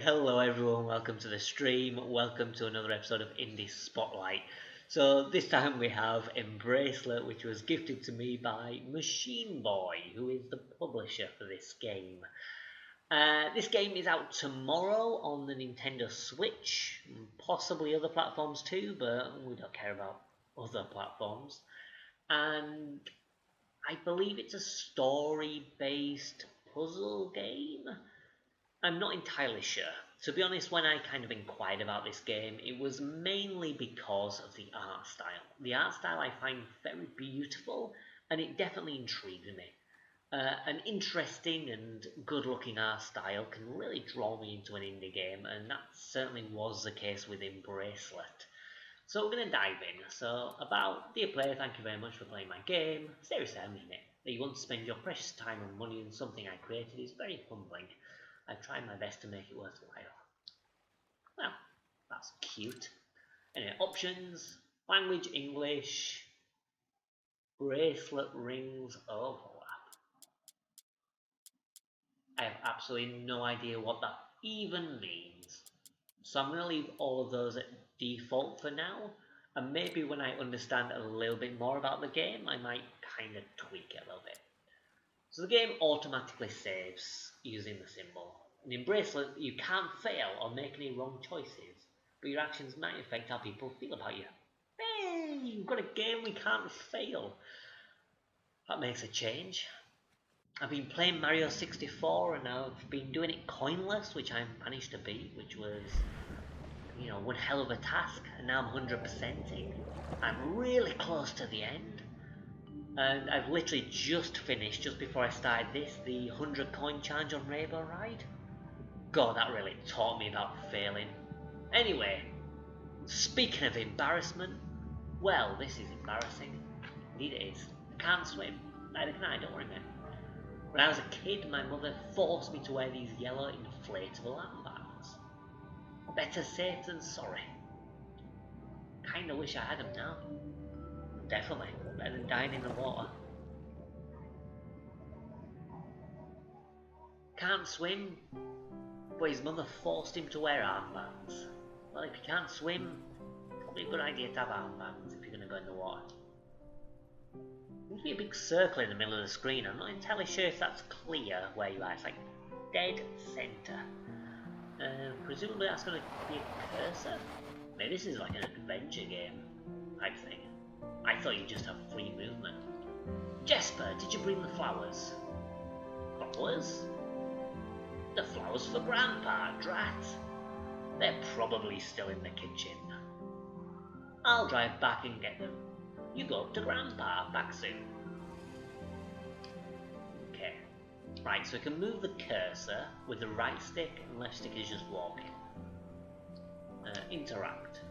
Hello everyone, welcome to the stream, welcome to another episode of Indie Spotlight. So this time we have Embracelet, which was gifted to me by Machine Boy, who is the publisher for this game. This game is out tomorrow on the Nintendo Switch, possibly other platforms too, but we don't care about other platforms. And I believe it's a story-based puzzle game. I'm not entirely sure. To be honest, when I kind of inquired about this game, it was mainly because of the art style. The art style I find very beautiful, and it definitely intrigues me. An interesting and good-looking art style can really draw me into an indie game, and that certainly was the case with Embracelet. So we're going to dive in. So about, dear player, thank you very much for playing my game. Seriously, I mean it. That you want to spend your precious time and money on something I created is very humbling. I've tried my best to make it worthwhile. Well, that's cute. Anyway, options, language, English, bracelet rings, overlap. I have absolutely no idea what that even means. So I'm going to leave all of those at default for now, and maybe when I understand a little bit more about the game, I might kind of tweak it a little bit. So the game automatically saves using the symbol. In Embracelet, you can't fail or make any wrong choices, but your actions might affect how people feel about you. Hey, you've got a game we can't fail. That makes a change. I've been playing Mario 64 and I've been doing it coinless, which I managed to beat, which was, one hell of a task, and now I'm 100%ing. I'm really close to the end. And I've literally just finished, just before I started this, the 100 coin challenge on Rainbow Ride. God, that really taught me about failing. Anyway, speaking of embarrassment, well, this is embarrassing. Indeed it is. I can't swim. Neither can I, don't worry, mate. When I was a kid, my mother forced me to wear these yellow inflatable armbands. Better safe than sorry. Kinda wish I had them now. Definitely, better than dying in the water. Can't swim, but his mother forced him to wear armbands. Well, if you can't swim, probably a good idea to have armbands if you're going to go in the water. There's be a big circle in the middle of the screen. I'm not entirely sure if that's clear where you are. It's like dead centre. Presumably that's going to be a cursor. Maybe this is like an adventure game type thing. I thought you just have free movement. Jesper, did you bring the flowers? Flowers? The flowers for Grandpa, drat. They're probably still in the kitchen. I'll drive back and get them. You go up to Grandpa, back soon. Okay. Right, so we can move the cursor with the right stick and left stick is just walking. Interact.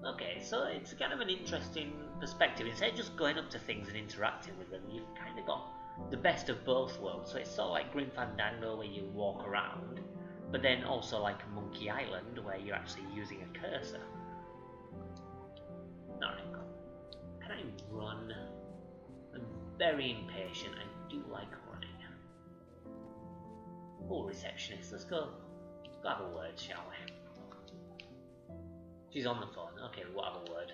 Okay, so it's kind of an interesting perspective. Instead of just going up to things and interacting with them, you've kind of got the best of both worlds. So it's sort of like Grim Fandango where you walk around, but then also like Monkey Island where you're actually using a cursor. Alright, can I run? I'm very impatient. I do like running. Oh, receptionist, let's go have a word, shall we? She's on the phone. Okay, we'll have a word.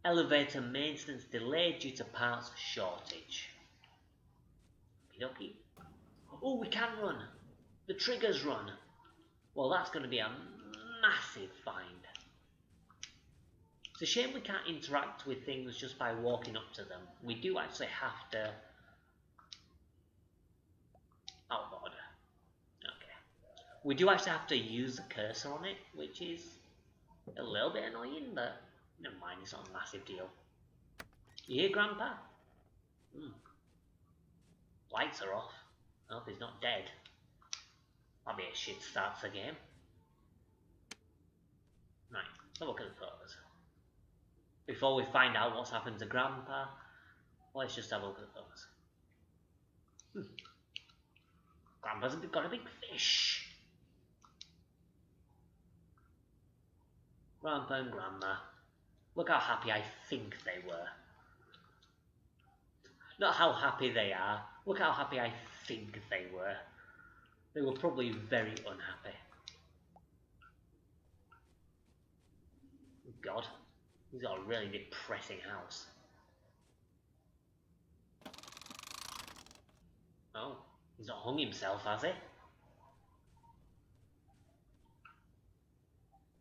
Elevator maintenance delayed due to parts shortage. Okie. Oh, we can run. The triggers run. Well, that's going to be a massive find. It's a shame we can't interact with things just by walking up to them. We do actually have to... Oh, God. We do actually have to use the cursor on it, which is a little bit annoying, but never mind, it's not a massive deal. You hear Grandpa? Lights are off. I hope he's not dead. That'll be a shit start to the game. Right, let's have a look at the photos. Before we find out what's happened to Grandpa, let's just have a look at the photos. Grandpa's got a big fish. Grandpa and Grandma. Look how happy I think they were. Not how happy they are. Look how happy I think they were. They were probably very unhappy. God, he's got a really depressing house. Oh, he's not hung himself, has he?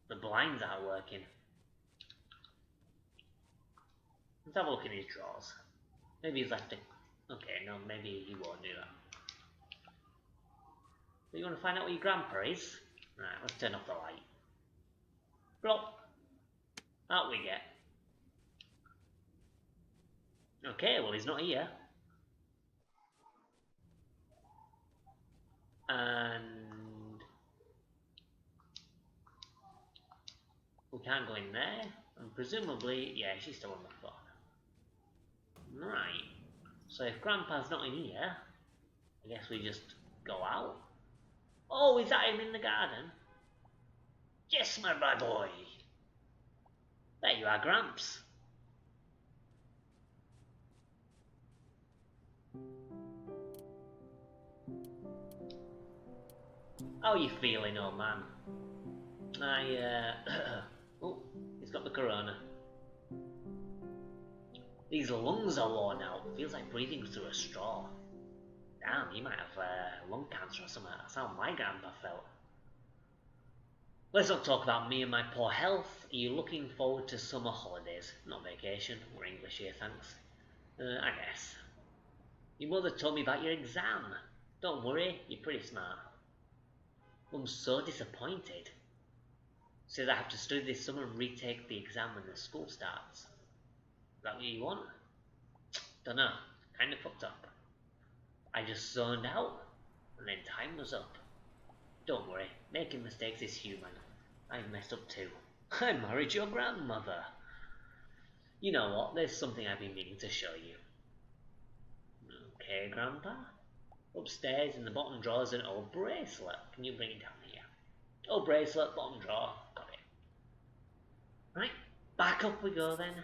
The blinds aren't working. Let's have a look in his drawers. Maybe he's left it. Okay, no, maybe he won't do that. So you want to find out where your grandpa is? Right, let's turn off the light. Plop! Out we get. Okay, well he's not here. And we can't go in there. And presumably, yeah, she's still on the phone. Right. So if Grandpa's not in here, I guess we just go out. Oh, is that him in the garden? Yes, my boy. There you are, Gramps. How are you feeling, old man? Oh, he's got the corona. These lungs are worn out. Feels like breathing through a straw. Damn, you might have lung cancer or something. That's how my grandpa felt. Let's not talk about me and my poor health. Are you looking forward to summer holidays? Not vacation. We're English here, thanks. I guess. Your mother told me about your exam. Don't worry, you're pretty smart. I'm so disappointed. Says I have to study this summer and retake the exam when the school starts. Is that what you want? Dunno. Kinda fucked up. I just zoned out, and then time was up. Don't worry, making mistakes is human. I've messed up too. I married your grandmother. You know what, there's something I've been meaning to show you. Okay, Grandpa. Upstairs in the bottom drawer is an old bracelet. Can you bring it down here? Old bracelet, bottom drawer. Got it. Right, back up we go then.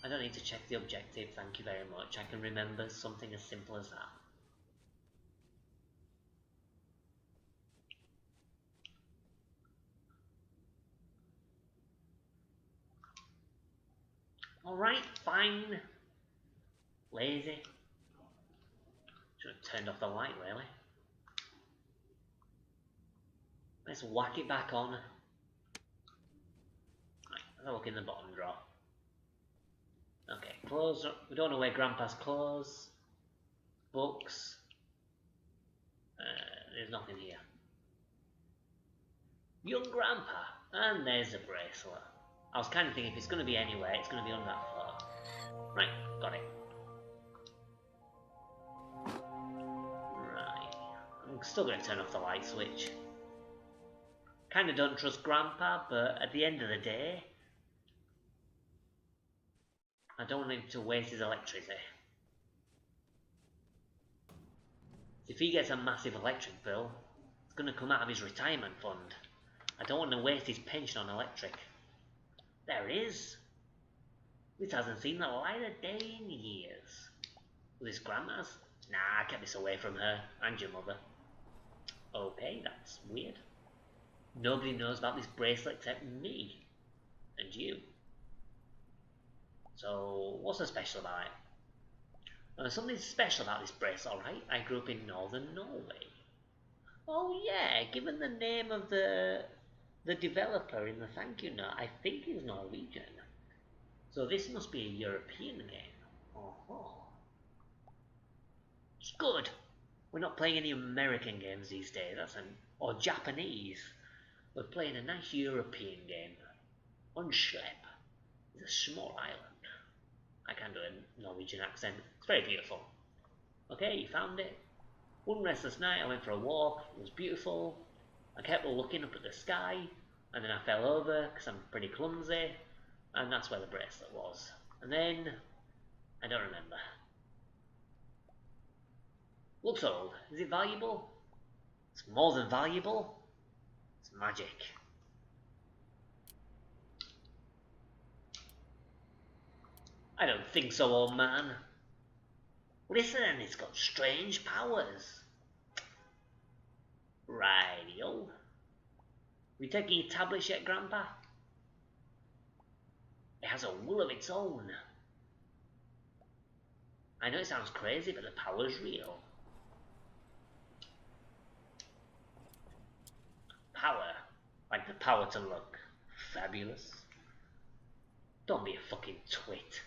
I don't need to check the objective, thank you very much. I can remember something as simple as that. Alright, fine. Lazy. Should have turned off the light, really. Let's whack it back on. Right, let's have a look in the bottom drawer. Okay, clothes. We don't know where Grandpa's clothes. Books. There's nothing here. Young Grandpa. And there's the bracelet. I was kind of thinking if it's going to be anywhere, it's going to be on that photo. Right, got it. Right. I'm still going to turn off the light switch. Kind of don't trust Grandpa, but at the end of the day, I don't want him to waste his electricity. If he gets a massive electric bill, it's going to come out of his retirement fund. I don't want to waste his pension on electric. There it is. This hasn't seen the light of day in years. This grandma's? Nah, I kept this away from her and your mother. Okay, that's weird. Nobody knows about this bracelet except me and you. So, what's so special about it? Something special about this bracelet, alright? I grew up in northern Norway. Oh yeah, given the name of the developer in the thank you note, I think he's Norwegian. So this must be a European game. Oh, it's good. We're not playing any American games these days, or Japanese. We're playing a nice European game. Unschlepp is a small island. I can't do a Norwegian accent. It's very beautiful. Okay, you found it. One restless night, I went for a walk. It was beautiful. I kept looking up at the sky, and then I fell over because I'm pretty clumsy, and that's where the bracelet was. And then, I don't remember. Looks old. Is it valuable? It's more than valuable. It's magic. I don't think so, old man. Listen, it's got strange powers. You taking your tablets yet, Grandpa? It has a will of its own. I know it sounds crazy, but the power's real. Power. Like the power to look fabulous. Don't be a fucking twit.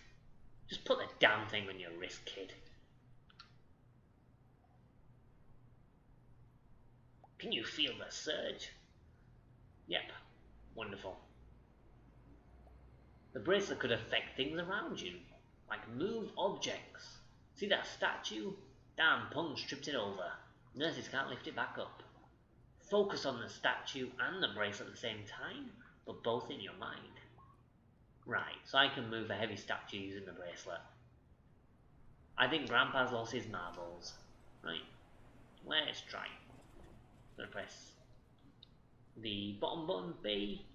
Just put the damn thing on your wrist, kid. Can you feel the surge? Yep. Wonderful. The bracelet could affect things around you, like move objects. See that statue? Damn, Punch tripped it over. Nurses can't lift it back up. Focus on the statue and the bracelet at the same time, but both in your mind. Right, so I can move a heavy statue using the bracelet. I think Grandpa's lost his marbles. Right, let's try. I'm gonna press the bottom button, B.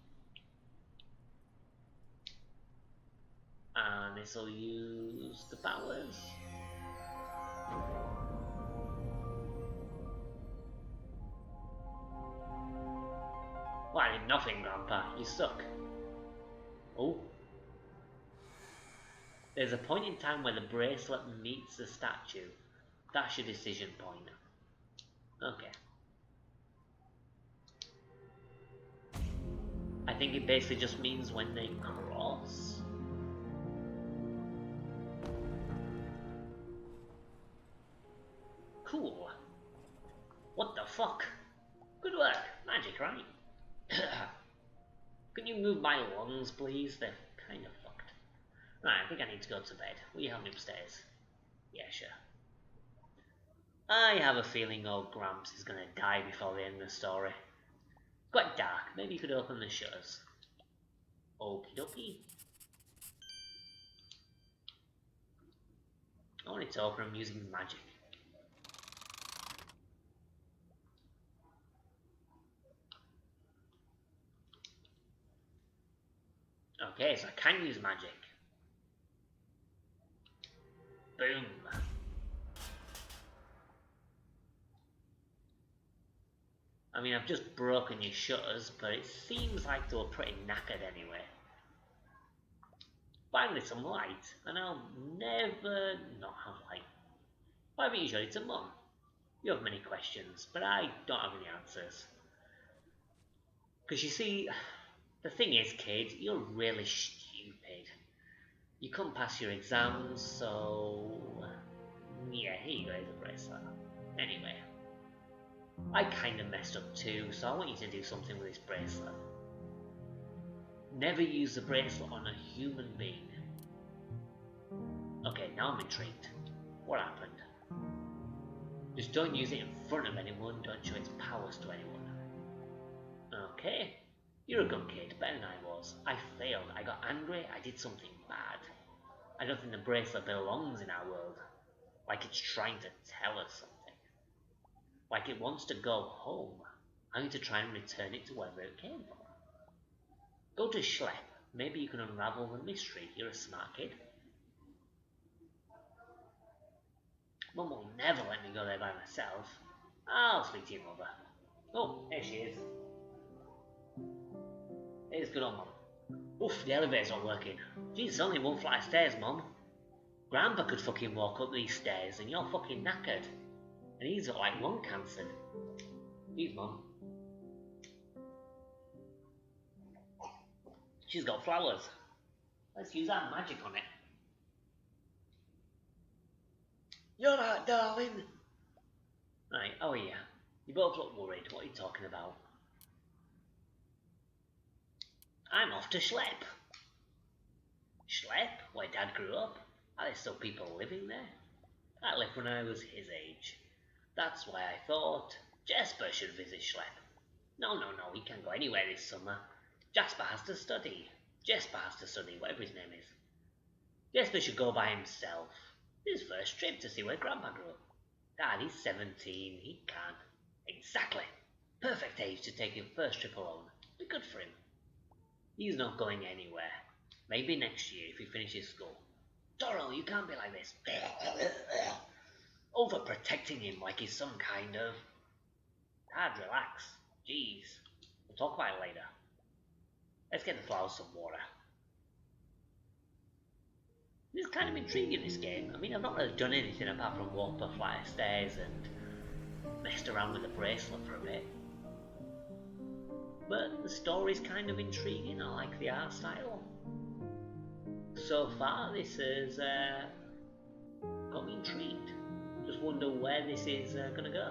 And this will use the powers. Well, I did nothing, Grandpa. You suck. Oh. There's a point in time where the bracelet meets the statue. That's your decision point. Okay. I think it basically just means when they cross. Cool. What the fuck? Good work. Magic, right? Can you move my lungs, please? They're kind of fucked. Right, I think I need to go to bed. Will you help me upstairs? Yeah, sure. I have a feeling old Gramps is gonna die before the end of the story. It's quite dark. Maybe you could open the shutters. Okie dokie. I want it to open them using magic. Okay, so I can use magic. Boom. I mean, I've just broken your shutters, but it seems like they were pretty knackered anyway. Finally some light, and I'll never not have light. Why haven't you showed it to Mum? You have many questions, but I don't have any answers. Because you see, the thing is, kid, you're really stupid. You couldn't pass your exams, so... yeah, here you go, the bracelet. Anyway, I kinda messed up too, so I want you to do something with this bracelet. Never use the bracelet on a human being. Okay, now I'm intrigued. What happened? Just don't use it in front of anyone, don't show its powers to anyone. Okay, you're a good kid, better than I was. I failed, I got angry, I did something bad. I don't think the bracelet belongs in our world. Like it's trying to tell us something. Like it wants to go home. I need to try and return it to wherever it came from. Go to Schlepp. Maybe you can unravel the mystery. You're a smart kid. Mum will never let me go there by myself. I'll speak to your mother. Oh, there she is. It's good on Mum. Oof, the elevator's not working. Geez, it's only one flight of stairs, Mum. Grandpa could fucking walk up these stairs and you're fucking knackered. And he's got like lung cancer. Jeez, Mum. She's got flowers. Let's use our magic on it. You're right, darling. Right, oh yeah. You both look worried. What are you talking about? I'm off to Schlepp. Schlepp? Where Dad grew up? Are there still people living there? I left when I was his age. That's why I thought Jasper should visit Schlepp. No, he can't go anywhere this summer. Jasper has to study. Jasper has to study, whatever his name is. Jasper should go by himself. His first trip to see where Grandpa grew up. Dad, he's 17. He can't. Exactly. Perfect age to take his first trip alone. Be good for him. He's not going anywhere. Maybe next year if he finishes school. Toro, you can't be like this. Overprotecting him like he's some kind of... Dad, relax. Jeez. We'll talk about it later. Let's get the flowers some water. It's kind of intriguing, this game. I mean, I've not really done anything apart from walk up a flight of stairs and messed around with the bracelet for a bit. But the story's kind of intriguing. I like the art style. So far, this has got me intrigued. Just wonder where this is gonna go.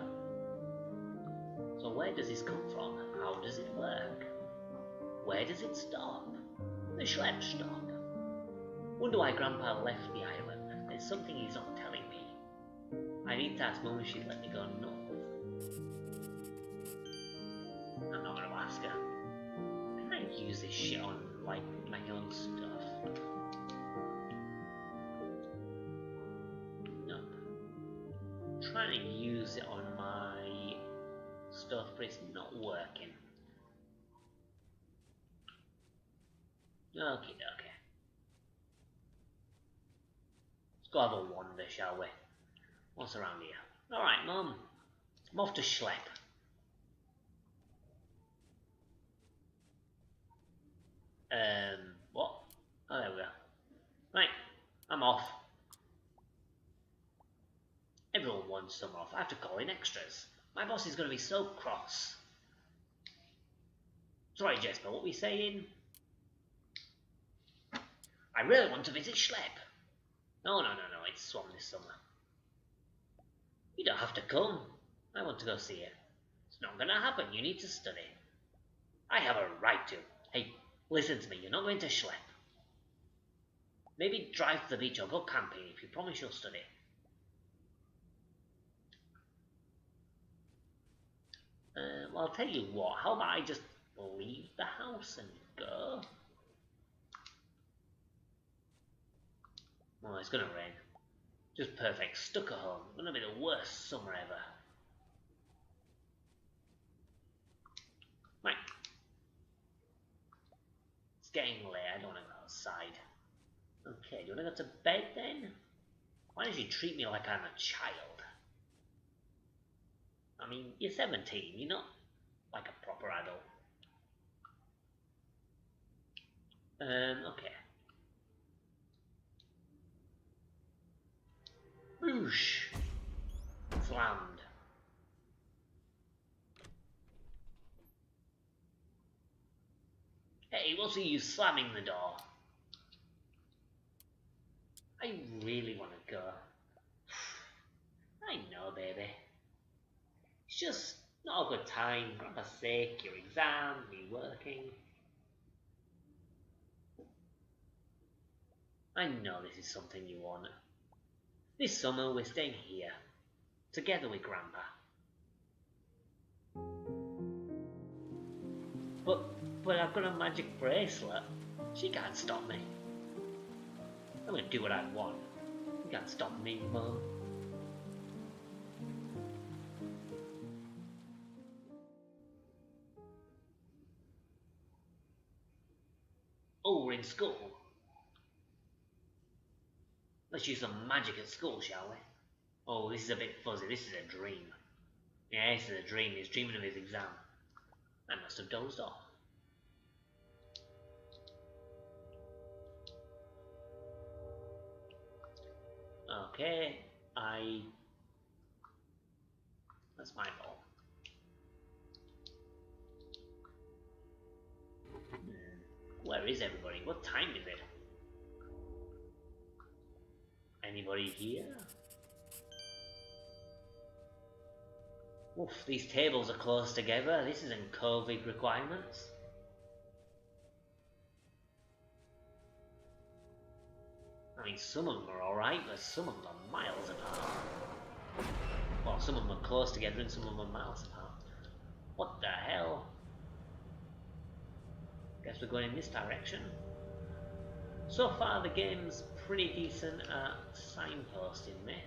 So where does this come from? How does it work? Where does it stop? The Schlepp stop. Wonder why Grandpa left the island. There's something he's not telling me. I need to ask Mum if she'd let me go north. I'm not gonna ask her. Can I use this shit on, like, my own stuff? Nope. I'm trying to use it on my stuff, but it's not working. Okay. Let's go have a wander, shall we? What's around here? Alright, Mum. I'm off to Schlepp. What? Oh, there we go. Right, I'm off. Everyone wants some off. I have to call in extras. My boss is going to be so cross. Sorry, Jesper, what were you saying? I really want to visit Schlepp. No, it's swamped this summer. You don't have to come. I want to go see it. It's not going to happen. You need to study. I have a right to. Hey, listen to me. You're not going to Schlepp. Maybe drive to the beach or go camping if you promise you'll study. Well, I'll tell you what. How about I just leave the house and go? Oh, it's gonna rain. Just perfect. Stuck at home. Gonna be the worst summer ever. Right. It's getting late. I don't want to go outside. Okay, do you want to go to bed then? Why don't you treat me like I'm a child? I mean, you're 17. You're not like a proper adult. Okay. Boosh! Slammed. Hey, what's the use slamming the door? I really want to go. I know, baby. It's just not a good time. Grandpa's sick, your exam, me working. I know this is something you want. This summer we're staying here, together with Grandpa. But I've got a magic bracelet. She can't stop me. I'm gonna do what I want. You can't stop me, Mum. Oh, we're in school. Let's use some magic at school, shall we? Oh, this is a bit fuzzy. This is a dream. Yeah, this is a dream. He's dreaming of his exam. I must have dozed off. Okay, that's my fault. Where is everybody? What time is it? Anybody here? Oof, these tables are close together. This isn't COVID requirements. I mean, some of them are alright, but some of them are miles apart. Well, some of them are close together and some of them are miles apart. What the hell? Guess we're going in this direction. So far, the game's pretty decent at signposting me.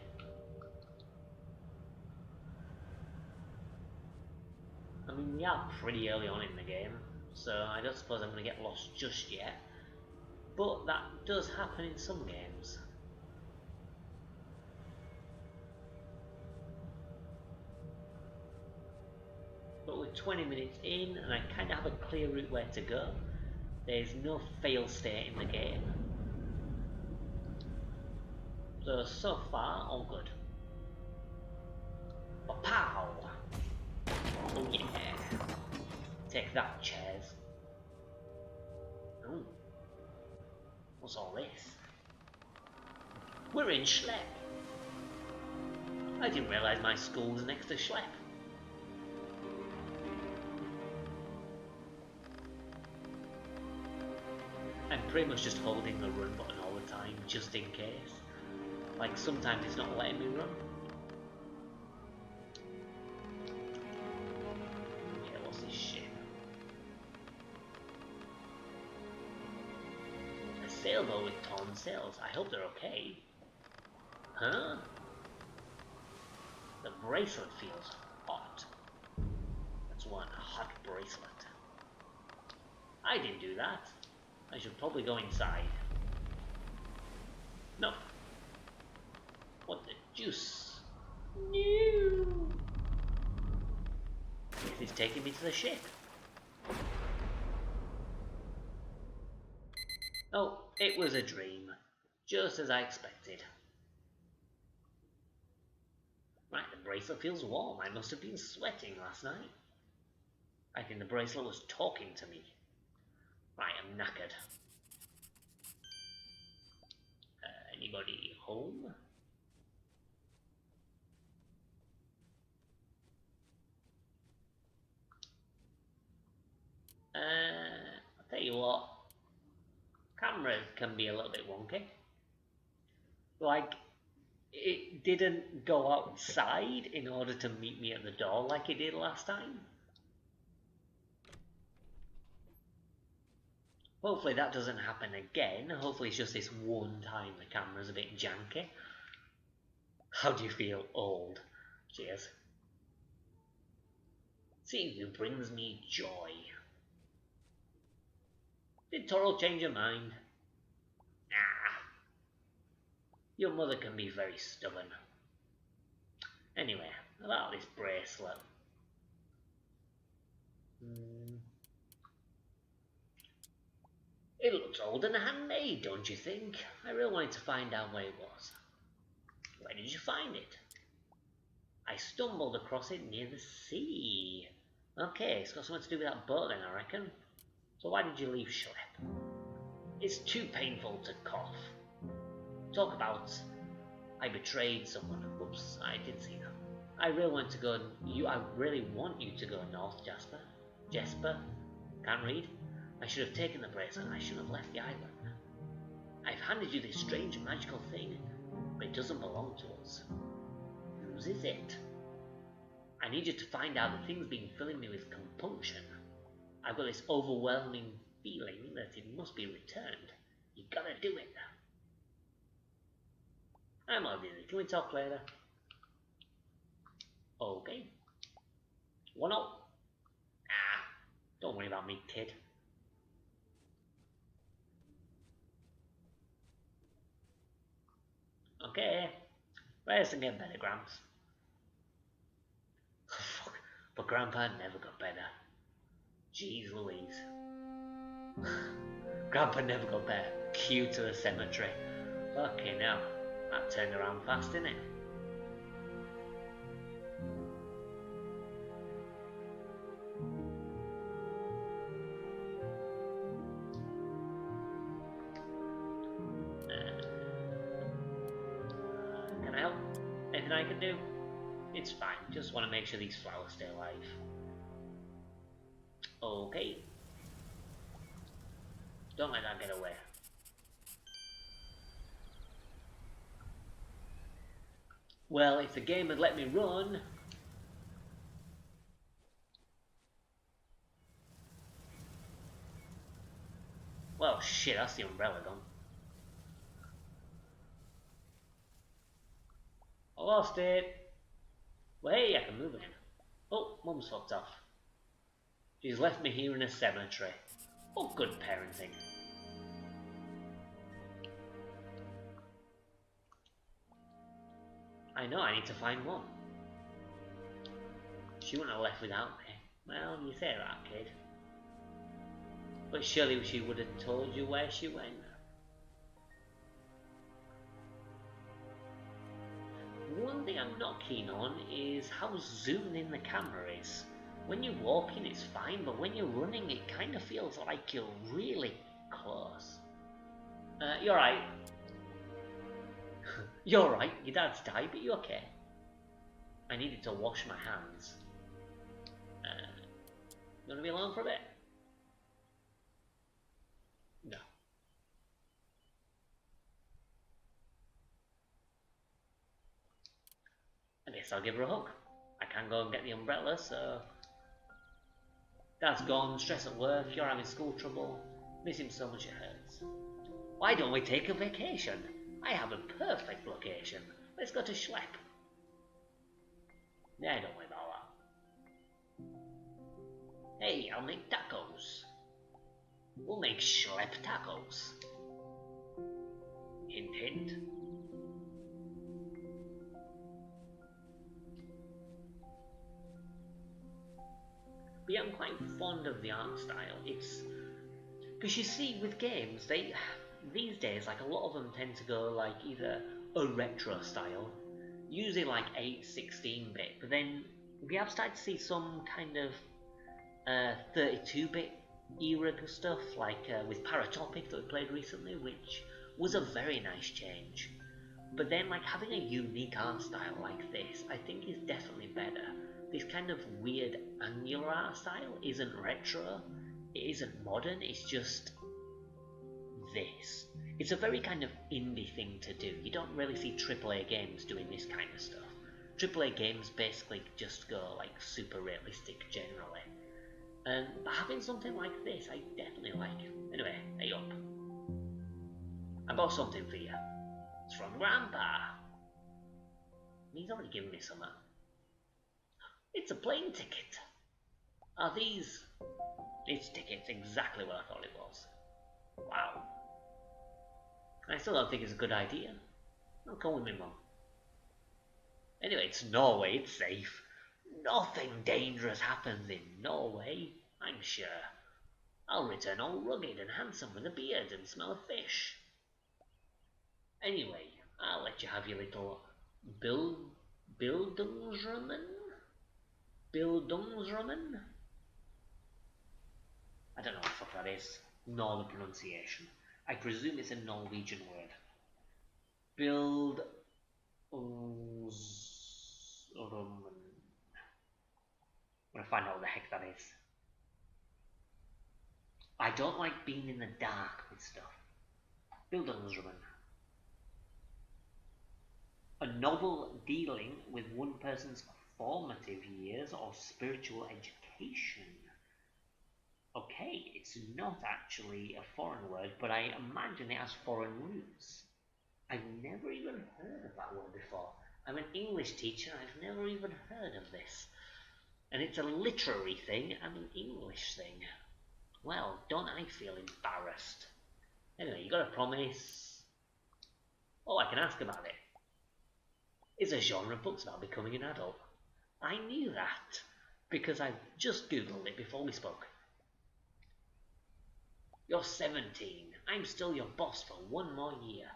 I mean, we are pretty early on in the game, so I don't suppose I'm going to get lost just yet. But that does happen in some games. But we we're 20 minutes in and I kind of have a clear route where to go. There's no fail state in the game. So far, all good. Pow! Oh yeah. Take that, chairs. Oh. What's all this? We're in Schlepp. I didn't realise my school was next to Schlepp. I'm pretty much just holding the run button all the time, just in case. Like, sometimes it's not letting me run. Okay, what's this shit? A sailboat with torn sails. I hope they're okay. Huh? The bracelet feels hot. That's one hot bracelet. I didn't do that. I should probably go inside. No. What the juice? No. This is taking me to the ship. Oh, it was a dream. Just as I expected. Right, the bracelet feels warm. I must have been sweating last night. I think the bracelet was talking to me. Right, I'm knackered. Anybody home? I'll tell you what. Cameras can be a little bit wonky. Like, it didn't go outside in order to meet me at the door like it did last time. Hopefully that doesn't happen again. Hopefully it's just this one time the camera's a bit janky. How do you feel, old? Cheers. Seeing you brings me joy. Did Toro change your mind? Nah. Your mother can be very stubborn. Anyway, about this bracelet. It looks old and handmade, don't you think? I really wanted to find out where it was. Where did you find it? I stumbled across it near the sea. Okay, it's got something to do with that boat then, I reckon. So why did you leave Schlepp? It's too painful to cough. Talk about I betrayed someone. Whoops, I did see that. I really want to go. I really want you to go north, Jasper. Jesper? Can't read. I should have taken the bracelet. I should have left the island. I've handed you this strange magical thing, but it doesn't belong to us. Whose is it? I need you to find out the thing's been filling me with compunction. I've got this overwhelming feeling that it must be returned. You gotta do it. I'm all busy. Can we talk later? Okay. 1-0. Don't worry about me, kid. Okay. Rest and get better, Gramps. Fuck. But Grandpa never got better. Jeez Louise. Grandpa never got better. Cue to the cemetery. Fucking hell. That turned around fast, didn't it? Can I help? Anything I can do? It's fine. Just want to make sure these flowers stay alive. Okay. Don't let that get away. Well, if the game had let me run... Well, shit, that's the umbrella gone. I lost it. Well, hey, I can move again. Oh, Mum's fucked off. She's left me here in a cemetery. Oh, good parenting. I know, I need to find one. She wouldn't have left without me. Well, you say that, kid. But surely she would have told you where she went. One thing I'm not keen on is how zoomed in the camera is. When you're walking it's fine, but when you're running it kind of feels like you're really close. You're right. You're right, your dad's died, but you're okay. I needed to wash my hands. You wanna be alone for a bit? No. I guess I'll give her a hug. I can't go and get the umbrella, so... Dad's gone, stress at work, you're having school trouble. Miss him so much it hurts. Why don't we take a vacation? I have a perfect location. Let's go to Schlepp. Yeah, don't worry about that. Hey, I'll make tacos. We'll make Schlepp tacos. Hint, hint. But yeah, I'm quite fond of the art style. It's... Because you see, with games, these days, like, a lot of them tend to go, like, either a retro style, usually like 8, 16-bit, but then we have started to see some kind of 32-bit era stuff, like with Paratopic that we played recently, which was a very nice change. But then, like, having a unique art style like this, I think is definitely better. This kind of weird angular art style isn't retro, it isn't modern, it's just this. It's a very kind of indie thing to do. You don't really see AAA games doing this kind of stuff. AAA games basically just go like super realistic generally. But having something like this, I definitely like. Anyway, hey up. I bought something for you. It's from Grandpa. He's already given me some. It's a plane ticket. Are these? It's tickets, exactly what I thought it was. Wow. I still don't think it's a good idea. I'll go with me, Mum. Anyway, it's Norway, it's safe. Nothing dangerous happens in Norway, I'm sure. I'll return all rugged and handsome with a beard and smell of fish. Anyway, I'll let you have your little Bildungsroman? Bildungsroman? I don't know what the fuck that is, nor the pronunciation. I presume it's a Norwegian word. Bildungsroman. I'm gonna find out what the heck that is. I don't like being in the dark with stuff. Bildungsroman. A novel dealing with one person's formative years or spiritual education. Okay, it's not actually a foreign word, but I imagine it has foreign roots. I've never even heard of that word before. I'm an English teacher, I've never even heard of this. And it's a literary thing and an English thing. Well, don't I feel embarrassed? Anyway, you got a promise. Oh, I can ask about it. It's a genre of books about becoming an adult. I knew that, because I just googled it before we spoke. You're 17. I'm still your boss for one more year.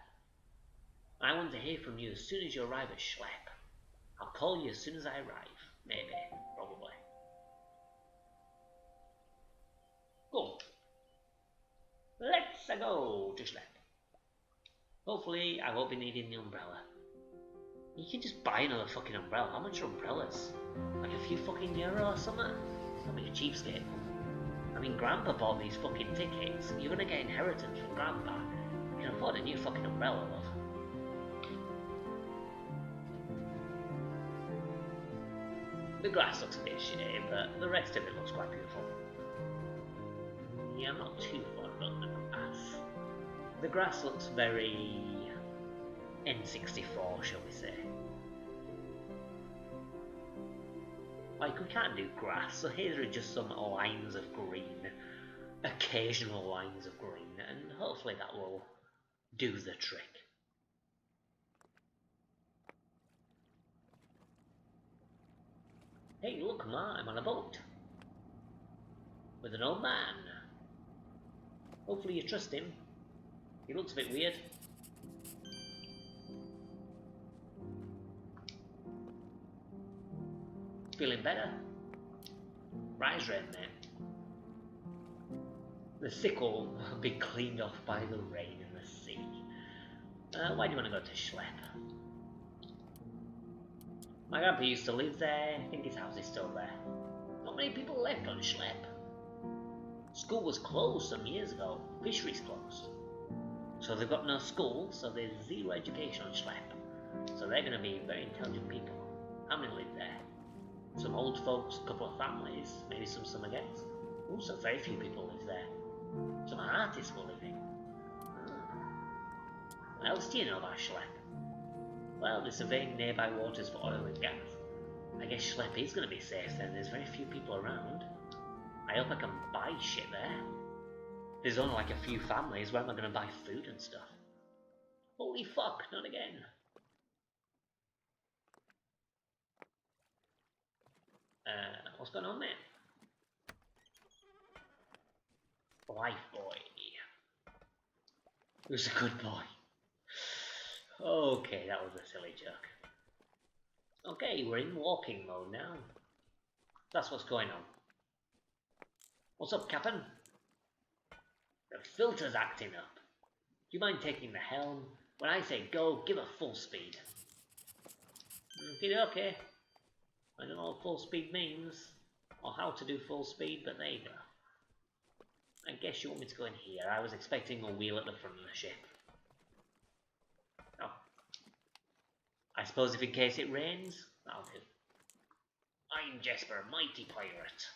I want to hear from you as soon as you arrive at Schlepp. I'll call you as soon as I arrive. Maybe. Probably. Cool. Let's go to Schlepp. Hopefully, I won't be needing the umbrella. You can just buy another fucking umbrella. How much are umbrellas? Like a few fucking euro or something? Don't be a cheapskate. I mean, Grandpa bought these fucking tickets. You're gonna get inheritance from Grandpa. You can afford a new fucking umbrella, love. The grass looks a bit shitty, but the rest of it looks quite beautiful. Yeah, I'm not too fond of the grass. The grass looks very N64, shall we say. Like, we can't do grass, so here are just some lines of green. Occasional lines of green, and hopefully that will do the trick. Hey, look, Ma, I'm on a boat. with an old man. Hopefully you trust him. He looks a bit weird. Feeling better? Rise red, man. The sickle will be cleaned off by the rain and the sea. Why do you want to go to Schlepp? My grandpa used to live there. I think his house is still there. Not many people left on Schlepp. School was closed some years ago. Fisheries closed. So they've got no school, so there's zero education on Schlepp. So they're going to be very intelligent people. How many live there? Some old folks, a couple of families, maybe some summer guests. Also, very few people live there. Some artists were living. What else do you know about Schlepp? Well, they're surveying nearby waters for oil and gas. I guess Schlepp is going to be safe then. There's very few people around. I hope I can buy shit there. There's only like a few families. Where am I going to buy food and stuff? Holy fuck, not again. What's going on there? Life boy. Who's a good boy? Okay, that was a silly joke. Okay, we're in walking mode now. That's what's going on. What's up, Captain? The filter's acting up. Do you mind taking the helm? When I say go, give it full speed. Okay. I don't know what full speed means, or how to do full speed, but there you go. I guess you want me to go in here. I was expecting a wheel at the front of the ship. Oh. I suppose if in case it rains, that'll do. I'm Jesper, mighty pirate.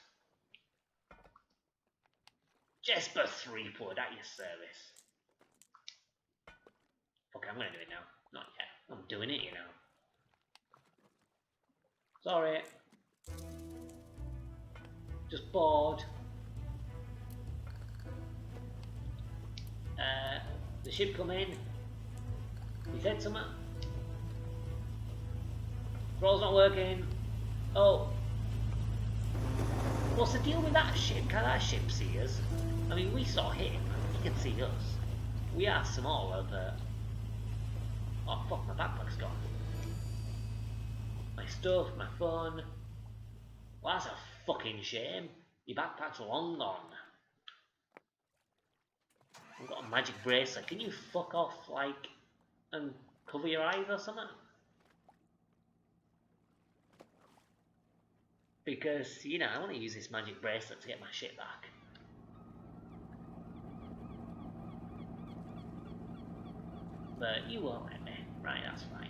Jesper Threepwood at your service. Okay, I'm gonna do it now. Not yet. I'm doing it, you know. Sorry. Just bored. The ship come in. He said something. Throttle not working. Oh. What's the deal with that ship? Can that ship see us? I mean, we saw him. He can see us. We are smaller, but... Oh fuck, my backpack's gone. My stuff, my phone. Well, that's a fucking shame. Your backpack's long gone. I've got a magic bracelet. Can you fuck off, like, and cover your eyes or something? Because, you know, I want to use this magic bracelet to get my shit back. But you won't let me. Right, that's fine.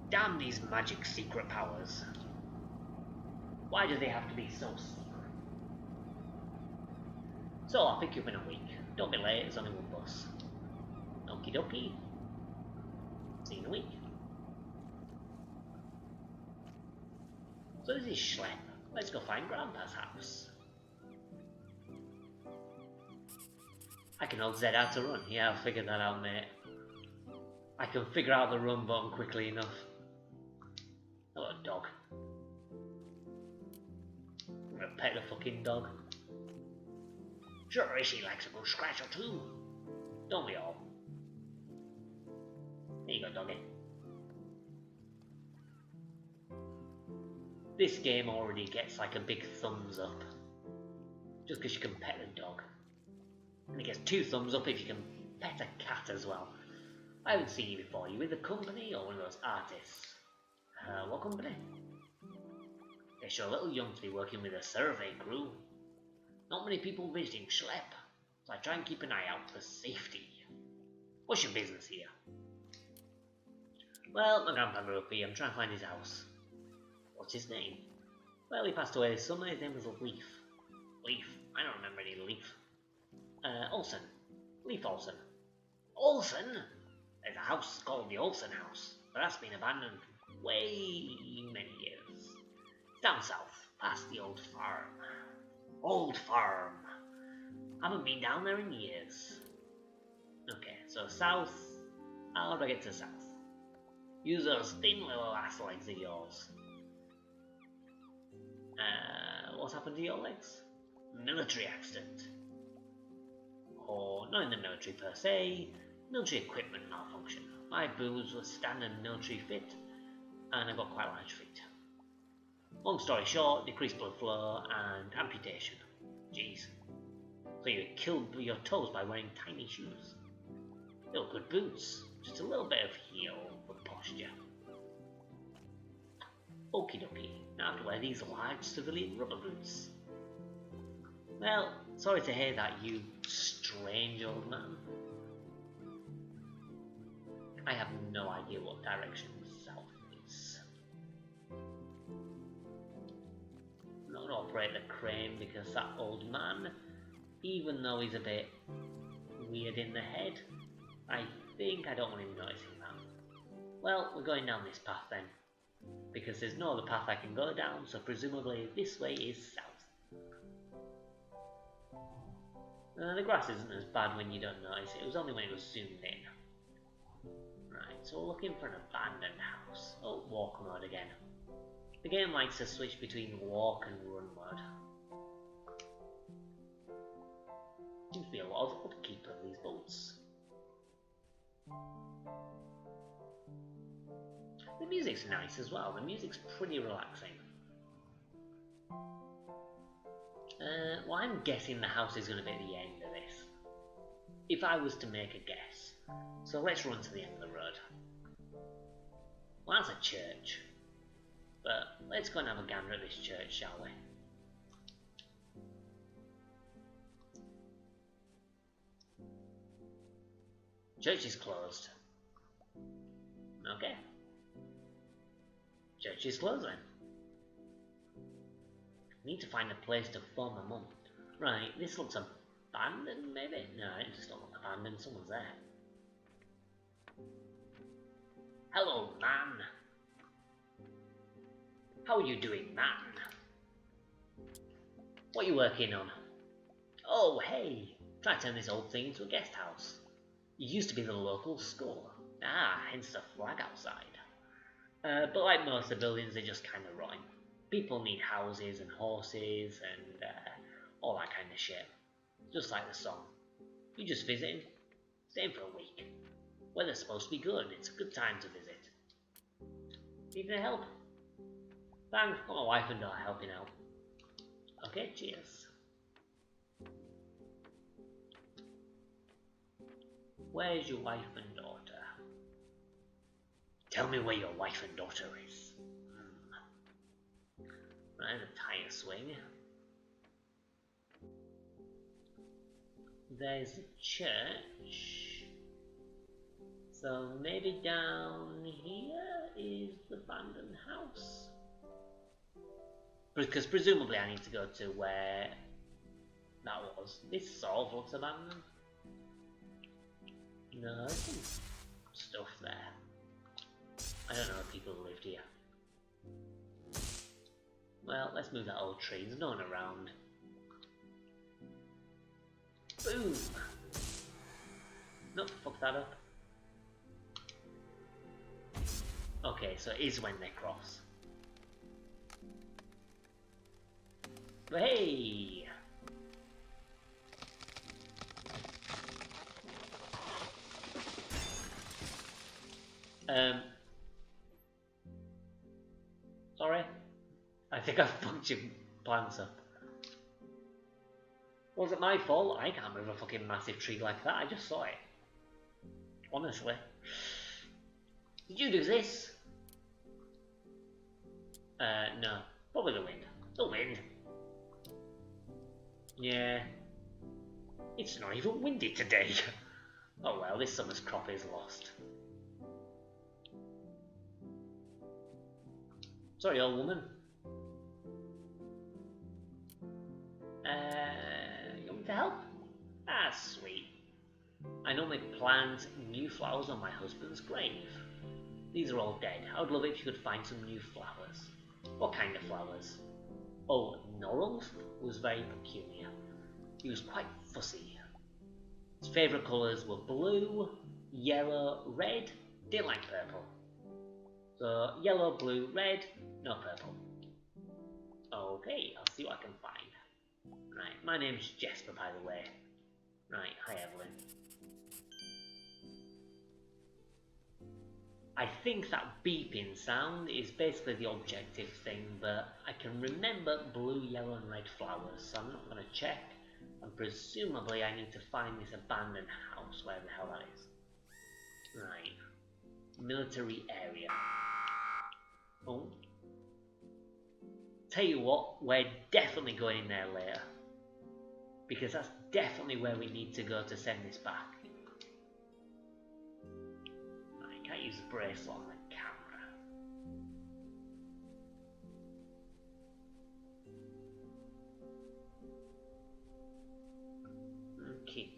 Damn these magic secret powers. Why do they have to be so secret? So I'll pick you up in a week. Don't be late, it's only one bus. Okie dokie. See you in a week. So this is Schlepp. Let's go find Grandpa's house. I can hold Z out to run. Yeah, I'll figure that out, mate. I can figure out the run button quickly enough. Hello, dog. I'm gonna pet the fucking dog. Sure, she likes a good scratch or two. Don't we all? There you go, doggy. This game already gets like a big thumbs up. Just because you can pet the dog. And it gets 2 thumbs up if you can pet a cat as well. I haven't seen you before. You with a company or one of those artists? What company? They show a little young to be working with a survey crew. Not many people visiting Schlepp, so I try and keep an eye out for safety. What's your business here? Well, my grandpa grew up here. I'm trying to find his house. What's his name? Well, he passed away this summer. His name was Leaf. Leaf? I don't remember any Leaf. Olsen. Leaf Olsen. Olsen? There's a house called the Olsen House, but that's been abandoned way many years. Down south, past the old farm. Old farm. Haven't been down there in years. Okay, so south. How do I get to south? Use those thin little ass legs of yours. what's happened to your legs? Military accident. Or not in the military per se, military equipment malfunction. My boots were standard military fit, and I got quite large feet. Long story short, decreased blood flow and amputation. Jeez. So you killed your toes by wearing tiny shoes. They were good boots, just a little bit of heel for posture. Okie dokie, now I have to wear these large civilian rubber boots. Well, sorry to hear that, you strange old man. I have no idea what direction south is. I'm not going to operate the crane because that old man, even though he's a bit weird in the head, I think I don't want him noticing that. Well, we're going down this path then, because there's no other path I can go down, so presumably this way is south. The grass isn't as bad when you don't notice it. It was only when it was zoomed in. Right, so we're looking for an abandoned house. Oh, walk mode again. The game likes to switch between walk and run mode. Seems to be a lot of upkeep of these boats. The music's nice as well. The music's pretty relaxing. Well, I'm guessing the house is going to be the end of this, if I was to make a guess. So let's run to the end of the road. Well, that's a church, but let's go and have a gander at this church, shall we? Church is closed. Okay. Church is closed then. Need to find a place to phone my mum. Right, this looks abandoned, maybe? No, it just don't look abandoned. Someone's there. Hello, man. How are you doing, man? What are you working on? Oh, hey. Try to turn this old thing into a guest house. It used to be the local school. Ah, hence the flag outside. But like most of the buildings, they're just kind of rotting. People need houses and horses and all that kind of shit. Just like the song. You just visiting? Staying for a week. Weather's supposed to be good. It's a good time to visit. Need any help? Thanks. Got my wife and daughter helping out. Okay, cheers. Where's your wife and daughter? Tell me where your wife and daughter is. Right, a tire swing. There's the church. So maybe down here is the abandoned house. Because presumably I need to go to where that was. This sort of looks abandoned. No, there's some stuff there. I don't know if people lived here. Well, let's move that old tree. There's no one around. Boom! Nope, fuck that up. Okay, so it is when they cross. But hey! Sorry? I think I fucked your plants up. Was it my fault? I can't move a fucking massive tree like that. I just saw it. Honestly. Did you do this? No. Probably the wind. The wind. Yeah. It's not even windy today. Oh well, this summer's crop is lost. Sorry, old woman. You want me to help? Ah, sweet. I normally plant new flowers on my husband's grave. These are all dead. I would love it if you could find some new flowers. What kind of flowers? Oh, Norrell's was very peculiar. He was quite fussy. His favourite colours were blue, yellow, red. Didn't like purple. So, yellow, blue, red, no purple. Okay, I'll see what I can find. Right, my name's Jesper, by the way. Right, hi Evelyn. I think that beeping sound is basically the objective thing, but I can remember blue, yellow and red flowers, so I'm not going to check. And presumably I need to find this abandoned house, where the hell that is. Right. Military area. Oh. Tell you what, we're definitely going in there later. Because that's definitely where we need to go to send this back. I can't use the bracelet on the camera. Okay.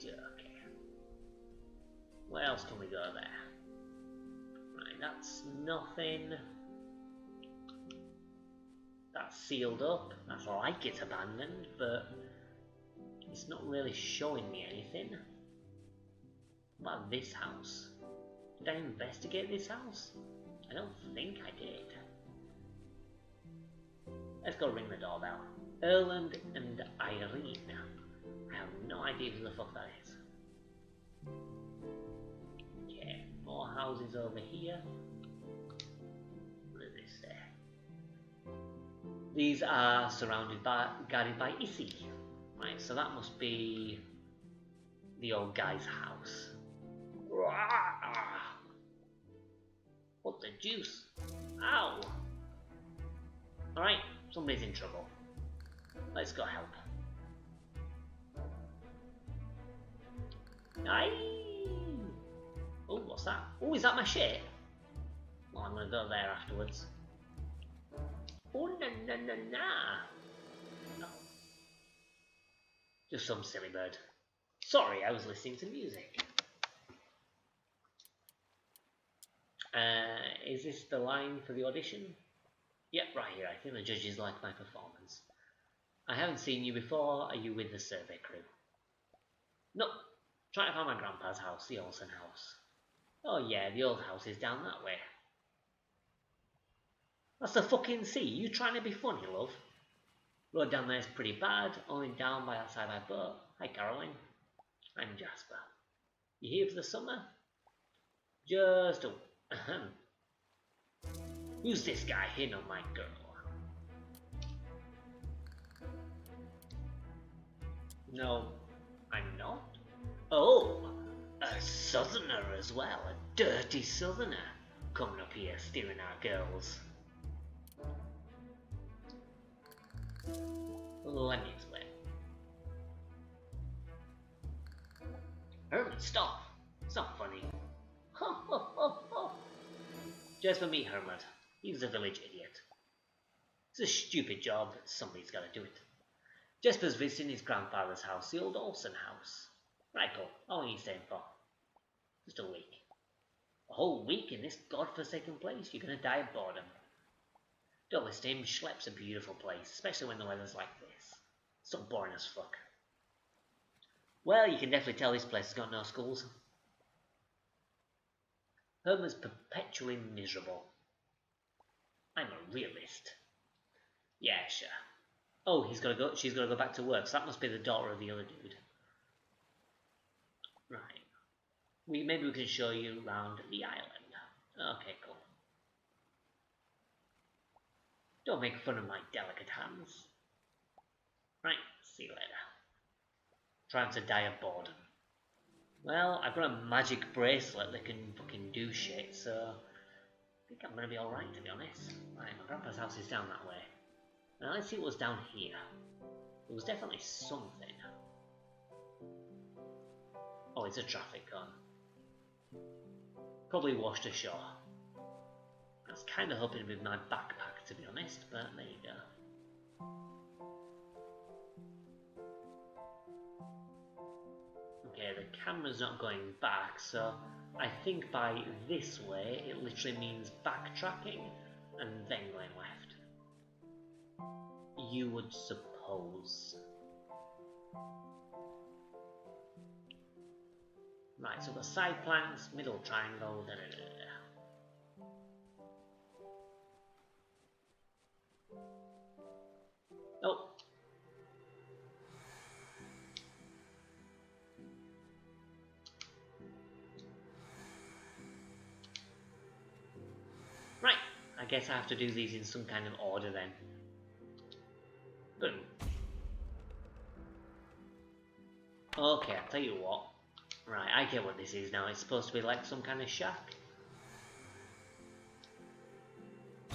Where else can we go there? Right, that's nothing. That's sealed up. That's like it's abandoned, but it's not really showing me anything. What about this house? Did I investigate this house? I don't think I did. Let's go ring the doorbell. Erland and Irene. I have no idea who the fuck that is. Okay, more houses over here. What does this say? These are guarded by Issy. Right, so that must be the old guy's house. What the juice? Ow! Alright, somebody's in trouble. Let's go help. Aye! Oh, what's that? Oh, is that my shit? Well, I'm gonna go there afterwards. Oh, na. No. Just some silly bird. Sorry, I was listening to music. Is this the line for the audition? Yep, right here. I think the judges like my performance. I haven't seen you before. Are you with the survey crew? Nope. Trying to find my grandpa's house, the Olsen house. Oh yeah, the old house is down that way. That's the fucking sea. You trying to be funny, love? Road down there is pretty bad, only down by that side of my boat. Hi, Caroline. I'm Jasper. You here for the summer? Just a... Who's this guy hitting on my girl? No, I'm not. Oh, a southerner as well. A dirty southerner. Coming up here, stealing our girls. Let me explain. Herman, stop! It's not funny. Just for me, Herman. He's a village idiot. It's a stupid job, but somebody's got to do it. Jesper's visiting his grandfather's house, the old Olsen house. Right, cool. How long are you staying for? Just a week. A whole week in this godforsaken place? You're gonna die of boredom. Don't listen to him. Schlepp's a beautiful place, especially when the weather's like this. It's so boring as fuck. Well, you can definitely tell this place has got no schools. Herman's perpetually miserable. I'm a realist. Yeah, sure. Oh, she's gotta go back to work, so that must be the daughter of the other dude. Right. Maybe we can show you around the island. Okay, cool. Don't make fun of my delicate hands. Right, see you later. Trying to die of boredom. Well, I've got a magic bracelet that can fucking do shit, so I think I'm gonna be alright, to be honest. Right, my grandpa's house is down that way. Now let's see what was down here. There was definitely something. Oh, it's a traffic cone. Probably washed ashore. I was kind of hoping with my backpack, to be honest, but there you go. Okay, the camera's not going back, so I think by this way it literally means backtracking and then going left. You would suppose. Right, so the side plans, middle triangle, da da da da. Oh. Right, I guess I have to do these in some kind of order then. Boom. Okay, I'll tell you what. Right, I get what this is now. It's supposed to be like some kind of shack.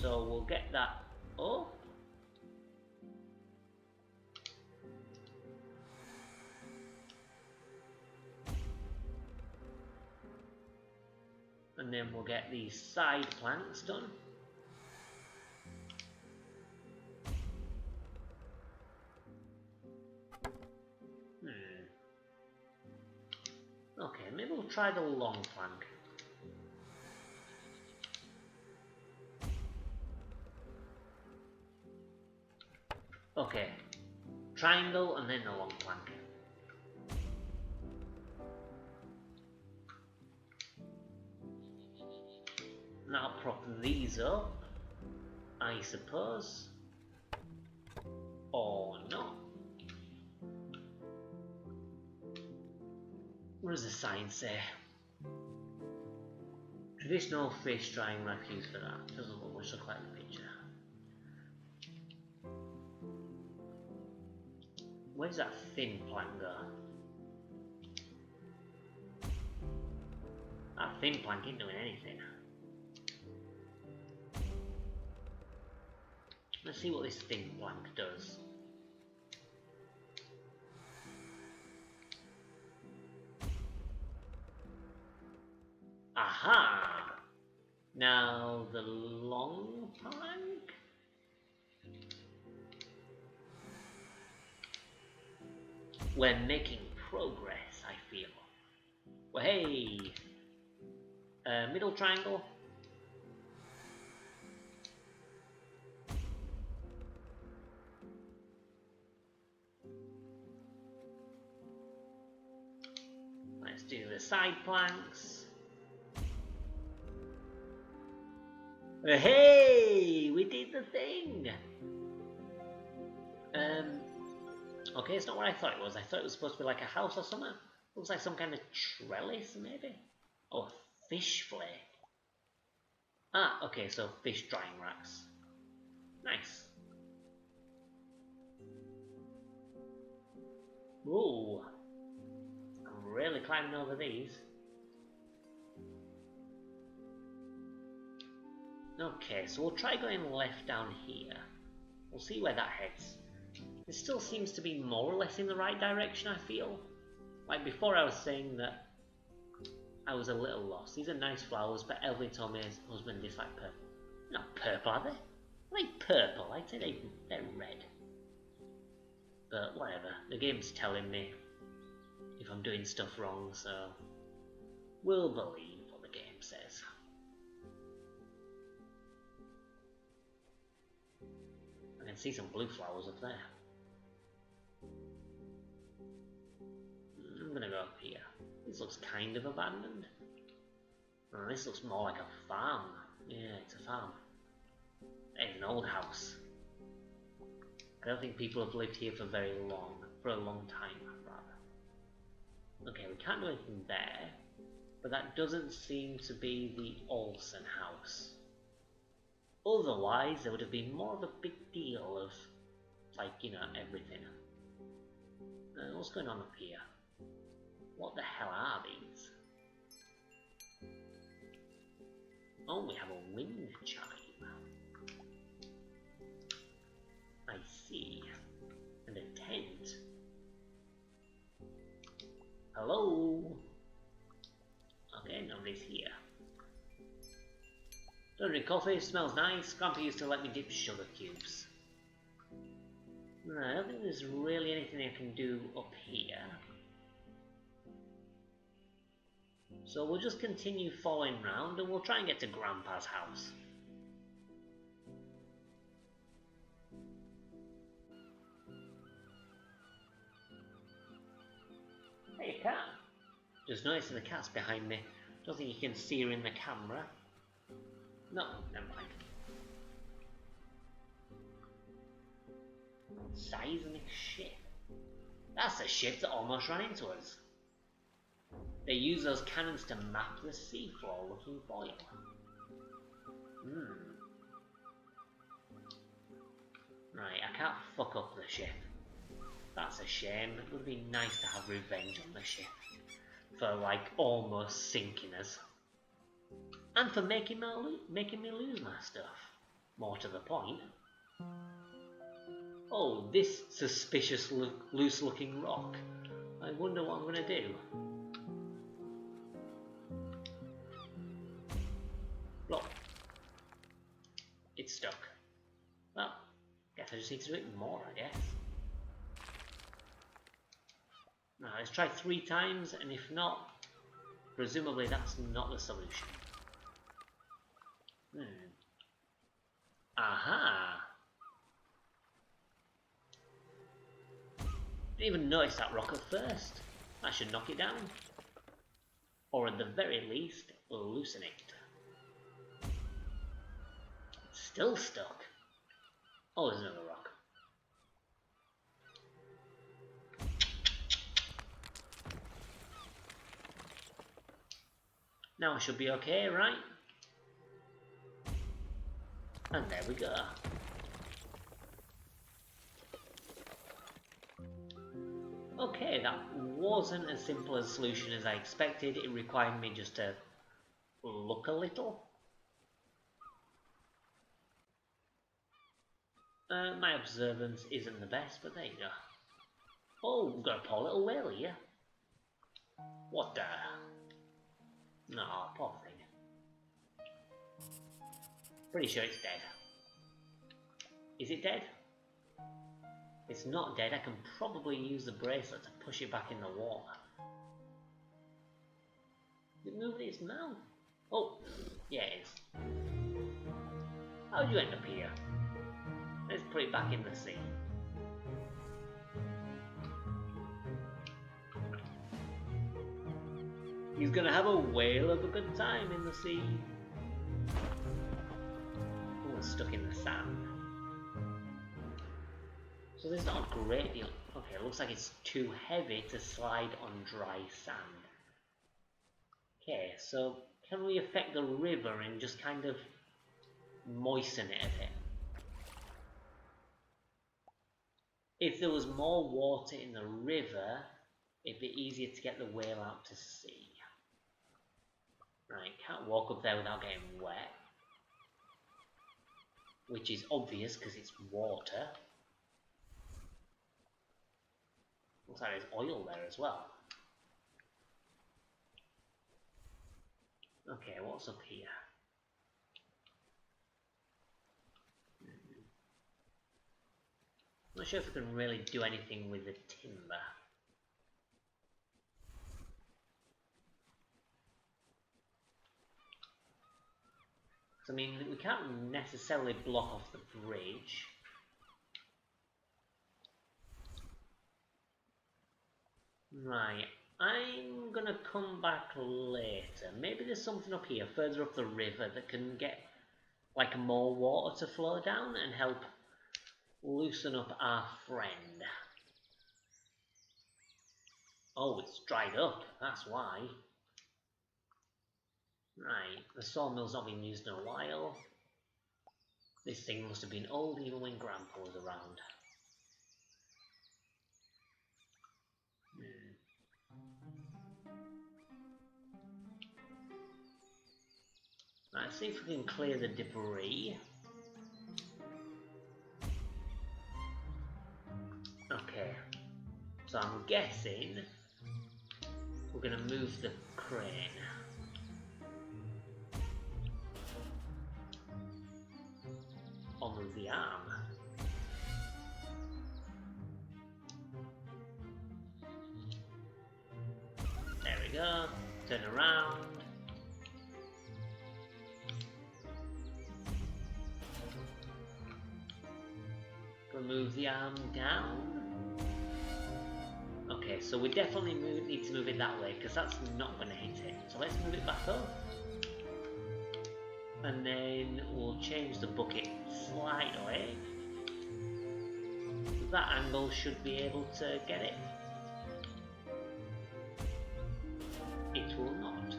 So we'll get that up. And then we'll get these side planks done. Okay, maybe we'll try the long plank. Okay, triangle and then the long plank. Now prop these up, I suppose. Or not. What does the sign say? Traditional fish drying rack used for that. Doesn't look much like the picture. Where's that thin plank go? That thin plank ain't doing anything. Let's see what this thin plank does. Aha! Now the long plank? We're making progress, I feel. Well, hey! Middle triangle. Let's do the side planks. Hey! We did the thing! Okay, it's not what I thought it was. I thought it was supposed to be like a house or something. Looks like some kind of trellis, maybe? Oh, a fish flake. Ah, okay, so fish drying racks. Nice. Ooh. I'm really climbing over these. Okay, so we'll try going left down here. We'll see where that heads. It still seems to be more or less in the right direction, I feel. Like before I was saying that I was a little lost. These are nice flowers, but Elvie told me his husband disliked purple. Not purple, are they? Are they purple? I'd say they're red. But whatever, the game's telling me if I'm doing stuff wrong, so we'll believe what the game says. I can see some blue flowers up there. I'm gonna go up here. This looks kind of abandoned. Oh, this looks more like a farm. Yeah, it's a farm. It's an old house. I don't think people have lived here for a long time, rather. Okay, we can't do anything there, but that doesn't seem to be the Olsen house. Otherwise, there would have been more of a big deal of, like, you know, everything. What's going on up here? What the hell are these? Oh, we have a wind chime. I see. And a tent. Hello? Okay, nobody's here. Don't drink coffee, smells nice. Grandpa used to let me dip sugar cubes. No, I don't think there's really anything I can do up here. So we'll just continue following round and we'll try and get to Grandpa's house. Hey, cat. Just noticing the cat's behind me. Don't think you can see her in the camera. No, never mind. Seismic ship. That's the ship that almost ran into us. They use those cannons to map the seafloor looking for you. Right, I can't fuck up the ship. That's a shame. It would be nice to have revenge on the ship. For, like, almost sinking us. And for making me lose my stuff. More to the point. Oh, this suspicious loose-looking rock. I wonder what I'm gonna do. Look. It's stuck. Well, guess I just need to do it more, I guess. Now, let's try 3 times, and if not, presumably that's not the solution. Aha! Didn't even notice that rock at first. I should knock it down. Or at the very least, loosen it. It's still stuck. Oh, there's another rock. Now I should be okay, right? And there we go. Okay, that wasn't as simple a solution as I expected. It required me just to look a little. My observance isn't the best, but there you go. Oh, we've got a poor little whale here. What the? No, poor thing. Pretty sure it's dead. Is it dead? It's not dead. I can probably use the bracelet to push it back in the water. Is it moving its mouth? Oh, yeah it is. How'd you end up here? Let's put it back in the sea. He's gonna have a whale of a good time in the sea. Oh, it's stuck in the sand. So there's not a great deal. Okay, it looks like it's too heavy to slide on dry sand. Okay, so can we affect the river and just kind of moisten it a bit? If there was more water in the river, it'd be easier to get the whale out to sea. Right, can't walk up there without getting wet. Which is obvious because it's water. Looks like there's oil there as well. Okay, what's up here? I'm not sure if we can really do anything with the timber. I mean, we can't necessarily block off the bridge. Right, I'm gonna come back later. Maybe there's something up here, further up the river, that can get like more water to flow down and help loosen up our friend. Oh, it's dried up, that's why. Right, the sawmill's not been used in a while. This thing must have been old even when Grandpa was around. Right, let's see if we can clear the debris. Okay, so I'm guessing we're going to move the crane. Or move the arm. There we go, turn around. Move the arm down. Okay, so we definitely need to move it that way because that's not going to hit it. So let's move it back up. And then we'll change the bucket slightly. that angle should be able to get it. It will not.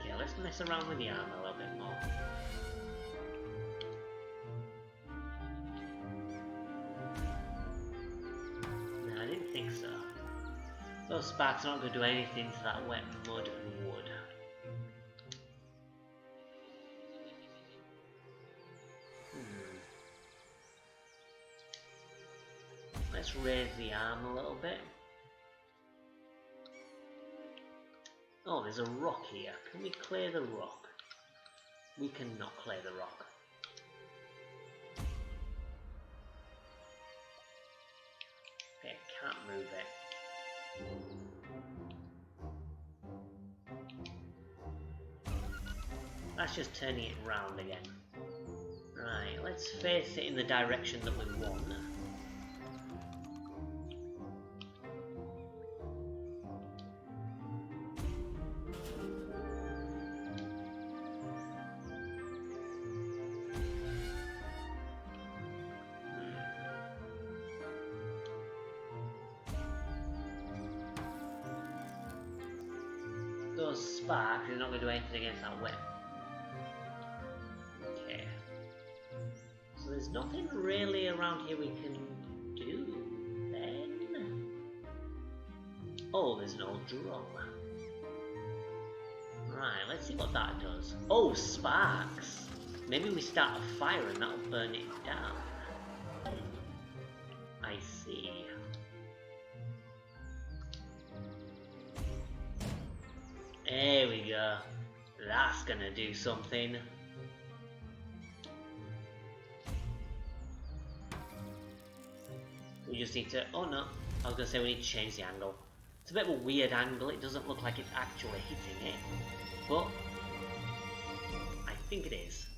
Okay, let's mess around with the arm a little bit more. No, I didn't think so. Those sparks are not going to do anything to that wet mud and wood. Let's raise the arm a little bit. Oh, there's a rock here. Can we clear the rock? We cannot clear the rock. Okay, can't move it. That's just turning it round again. Right, let's face it in the direction that we want. Those sparks are not going to do anything against that wet. Okay. So there's nothing really around here we can do then. Oh, there's an old drum. Right, let's see what that does. Oh, sparks! Maybe we start a fire and that'll burn it down. I see. There we go. That's gonna do something. We just need to... Oh no, I was gonna say we need to change the angle. It's a bit of a weird angle, it doesn't look like it's actually hitting it. But I think it is.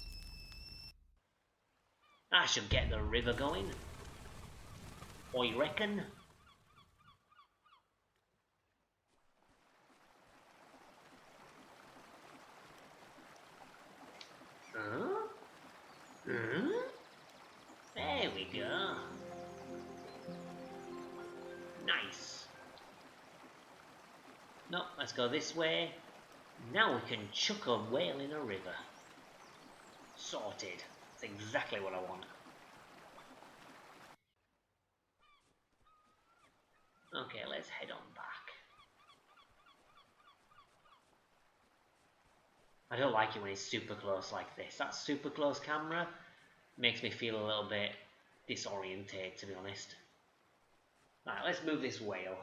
I should get the river going. I reckon. There we go. Nice. No, let's go this way. Now we can chuck a whale in a river. Sorted. That's exactly what I want. Okay, let's head on back. I don't like it when it's super close like this. That super close camera makes me feel a little bit disoriented, to be honest. Right, let's move this whale.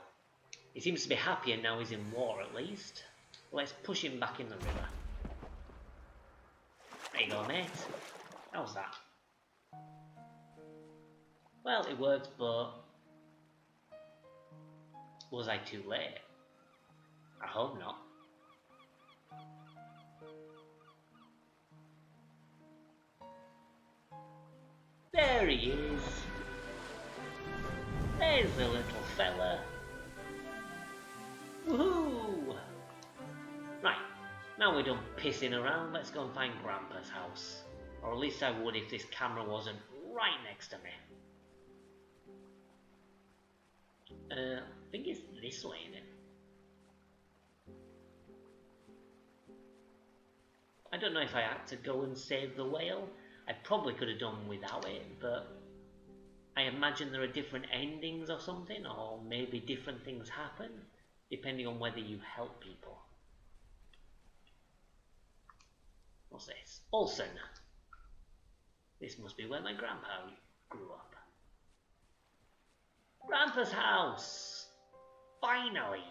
He seems to be happier now he's in water, at least. Let's push him back in the river. There you go, mate. How's that? Well, it worked, but... was I too late? I hope not. There he is. There's the little fella. Woohoo! Right, now we're done pissing around, let's go and find Grandpa's house. Or at least I would if this camera wasn't right next to me. I think it's this way, innit? I don't know if I had to go and save the whale. I probably could have done without it, but I imagine there are different endings or something, or maybe different things happen, depending on whether you help people. What's this? Olsen. This must be where my grandpa grew up. Grandpa's house! Finally!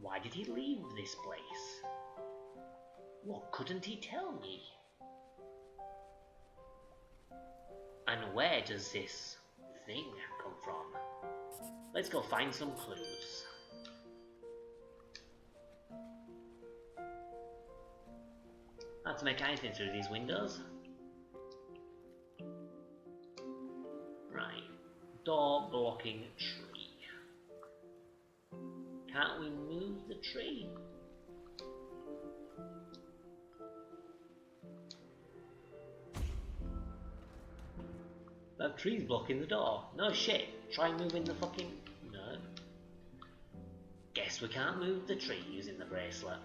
Why did he leave this place? What couldn't he tell me? And where does this thing come from? Let's go find some clues. Not to make anything through these windows. Right. Door blocking tree. Can't we move the tree? That tree's blocking the door. No shit. Try moving the fucking... No. Guess we can't move the tree using the bracelet.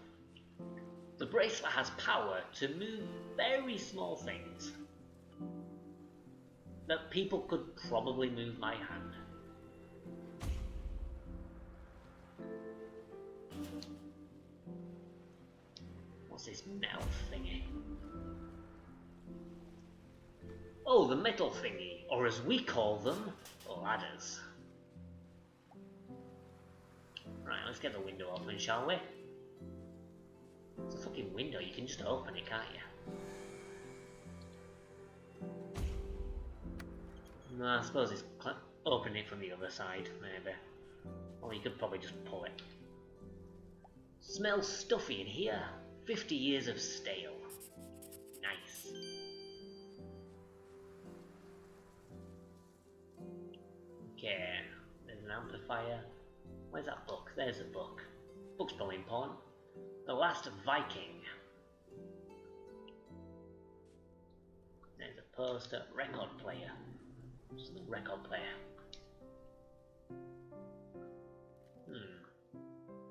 The bracelet has power to move very small things that people could probably move by hand. What's this metal thingy? Oh, the metal thingy, or as we call them, ladders. Right, let's get the window open, shall we? It's a fucking window, you can just open it, can't you? No, I suppose it's opening it from the other side, maybe. Or you could probably just pull it. Smells stuffy in here. 50 years of stale. Nice. Okay, there's an amplifier. Where's that book? There's a book. Book's probably important. The Last Viking. There's a poster. Record player. What's the record player?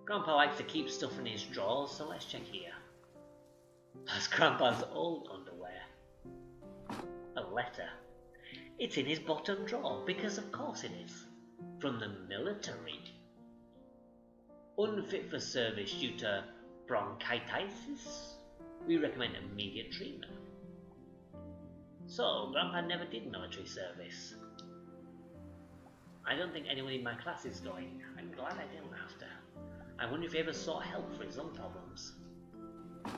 Grandpa likes to keep stuff in his drawers, so let's check here. That's Grandpa's old underwear. A letter. It's in his bottom drawer, because of course it is. From the military. Unfit for service due to bronchitis. We recommend immediate treatment. So, Grandpa never did military service. I don't think anyone in my class is going. I'm glad I didn't have to. I wonder if he ever sought help for his lung problems.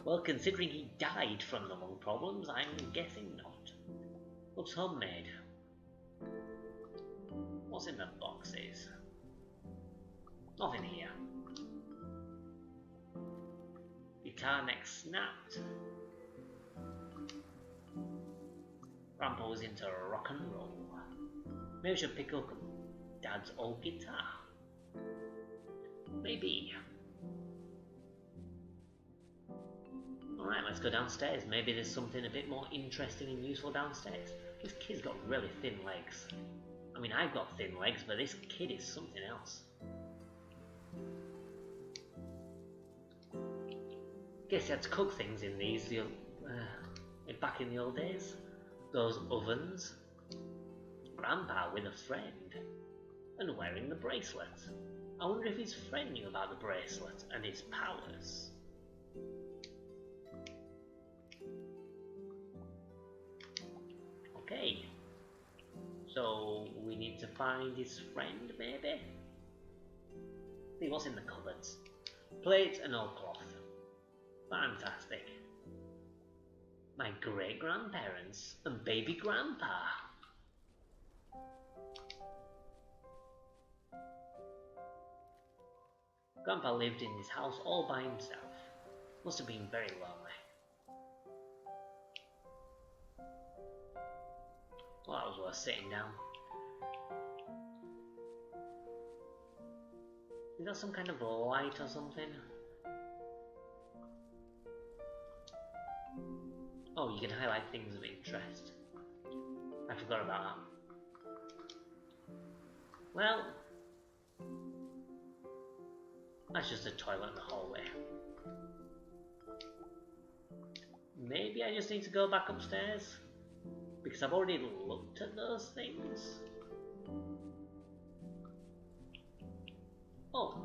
Well, considering he died from the lung problems, I'm guessing not. Looks homemade. What's in the boxes? Nothing here. Guitar neck snapped. Grandpa was into rock and roll. Maybe I should pick up Dad's old guitar. Maybe. Alright, let's go downstairs. Maybe there's something a bit more interesting and useful downstairs. This kid's got really thin legs. I mean, I've got thin legs, but this kid is something else. Guess he had to cook things in these back in the old days. Those ovens. Grandpa with a friend. And wearing the bracelet. I wonder if his friend knew about the bracelet and his powers. Okay. So we need to find his friend, maybe? See what's in the cupboards. Plates and old cloth. Fantastic. My great-grandparents and baby grandpa. Grandpa lived in his house all by himself. Must have been very lonely. Well, that was worth sitting down. Is that some kind of light or something? Oh, you can highlight things of interest. I forgot about that. Well, that's just a toilet in the hallway. Maybe I just need to go back upstairs? Because I've already looked at those things. Oh,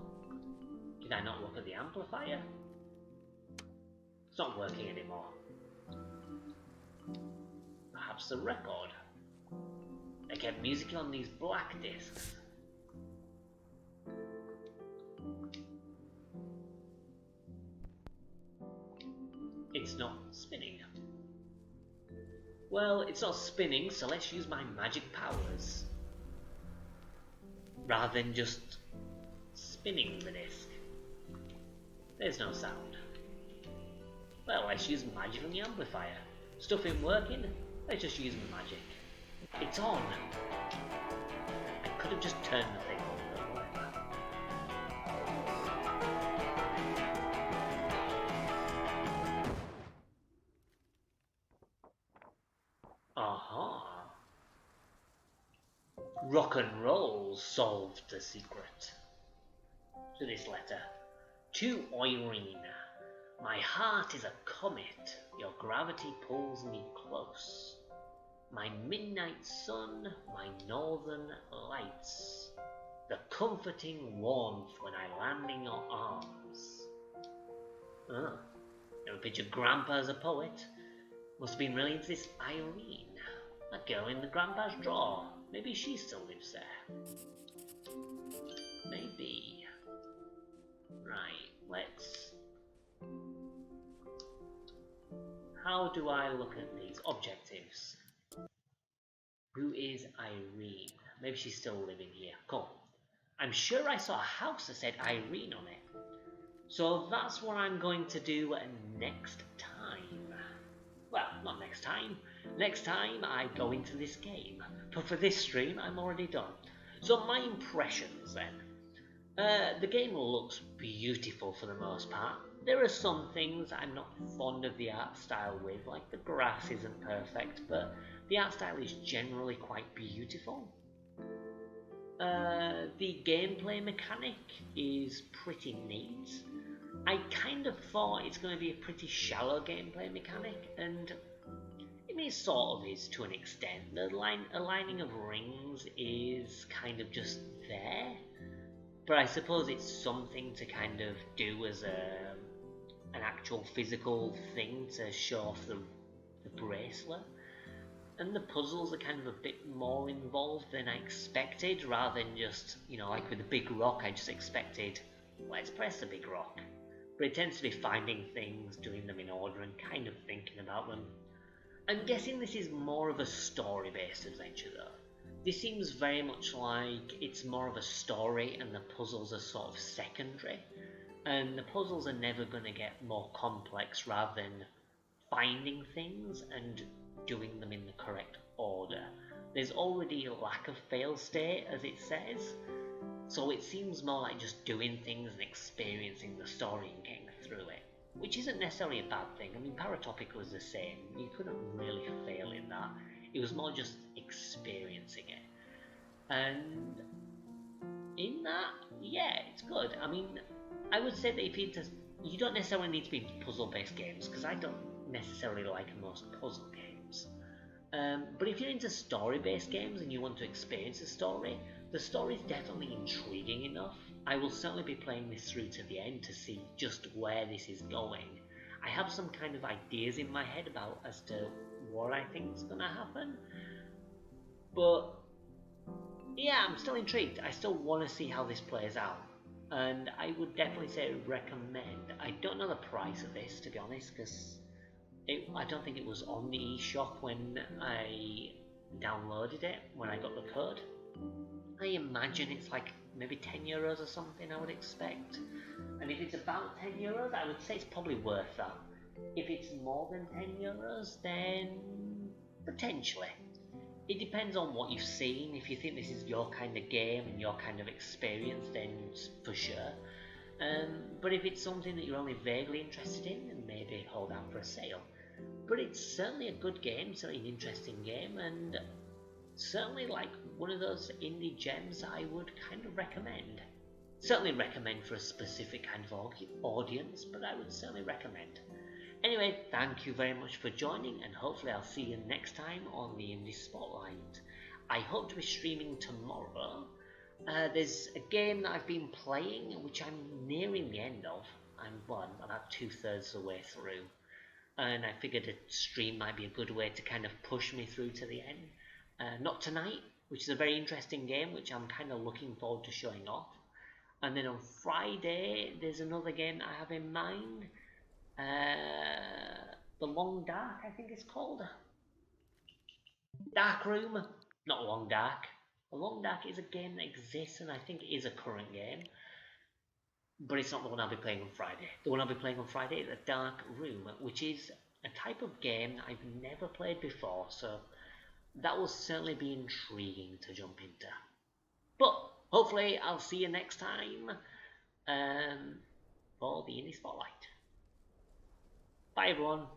did I not look at the amplifier? It's not working anymore. Perhaps the record. I kept music on these black discs. It's not spinning. Well, it's not spinning, so let's use my magic powers. Rather than just spinning the disc. There's no sound. Well, let's use magic on the amplifier. Stuff ain't working, let's just use magic. It's on! I could have just turned the thing on, but whatever. Aha! Rock and roll solved the secret to this letter. To Irene, my heart is a comet, your gravity pulls me close. My midnight sun, my northern lights, the comforting warmth when I land in your arms. Oh, never pictured Grandpa as a poet. Must have been really into this Irene, that girl in the Grandpa's drawer. Maybe she still lives there. Maybe. Right, let's... How do I look at these objectives? Who is Irene? Maybe she's still living here. Cool. I'm sure I saw a house that said Irene on it. So that's what I'm going to do next time. Well, not next time. Next time I go into this game. But for this stream, I'm already done. So my impressions then. The game looks beautiful for the most part. There are some things I'm not fond of the art style with, like the grass isn't perfect, but the art style is generally quite beautiful. The gameplay mechanic is pretty neat. I kind of thought it's going to be a pretty shallow gameplay mechanic, and I mean, it sort of is to an extent. The aligning of rings is kind of just there, but I suppose it's something to kind of do as an actual physical thing to show off the bracelet. And the puzzles are kind of a bit more involved than I expected, rather than just, you know, like with the big rock, I just expected, let's press the big rock. But it tends to be finding things, doing them in order, and kind of thinking about them. I'm guessing this is more of a story-based adventure though. This seems very much like it's more of a story and the puzzles are sort of secondary. And the puzzles are never going to get more complex rather than finding things and doing them in the correct order. There's already a lack of fail state, as it says, so it seems more like just doing things and experiencing the story and getting through it, which isn't necessarily a bad thing. I mean, Paratopic was the same. You couldn't really fail in that. It was more just experiencing it. And in that, yeah, it's good. I mean, I would say that if you don't necessarily need to be into puzzle-based games, because I don't necessarily like most puzzle games. But if you're into story-based games and you want to experience a story, the story is definitely intriguing enough. I will certainly be playing this through to the end to see just where this is going. I have some kind of ideas in my head about as to what I think is going to happen. But yeah, I'm still intrigued. I still want to see how this plays out. And I would definitely say recommend. I don't know the price of this, to be honest, because I don't think it was on the eShop when I downloaded it, when I got the code. I imagine it's like maybe €10 or something, I would expect. And if it's about €10, I would say it's probably worth that. If it's more than €10, then potentially. It depends on what you've seen. If you think this is your kind of game and your kind of experience, then for sure. But if it's something that you're only vaguely interested in, then maybe hold out for a sale. But it's certainly a good game, certainly an interesting game, and certainly like one of those indie gems I would kind of recommend. Certainly recommend for a specific kind of audience, but I would certainly recommend. Anyway, thank you very much for joining, and hopefully I'll see you next time on the Indie Spotlight. I hope to be streaming tomorrow. There's a game that I've been playing, which I'm nearing the end of. I'm about 2/3 the way through. And I figured a stream might be a good way to kind of push me through to the end. Not Tonight, which is a very interesting game, which I'm kind of looking forward to showing off. And then on Friday, there's another game that I have in mind. The Long Dark, I think it's called. Dark Room, not Long Dark. The Long Dark is a game that exists, and I think it is a current game. But it's not the one I'll be playing on Friday. The one I'll be playing on Friday is a Dark Room, which is a type of game that I've never played before, so that will certainly be intriguing to jump into. But hopefully I'll see you next time for the Indie Spotlight. Bye everyone.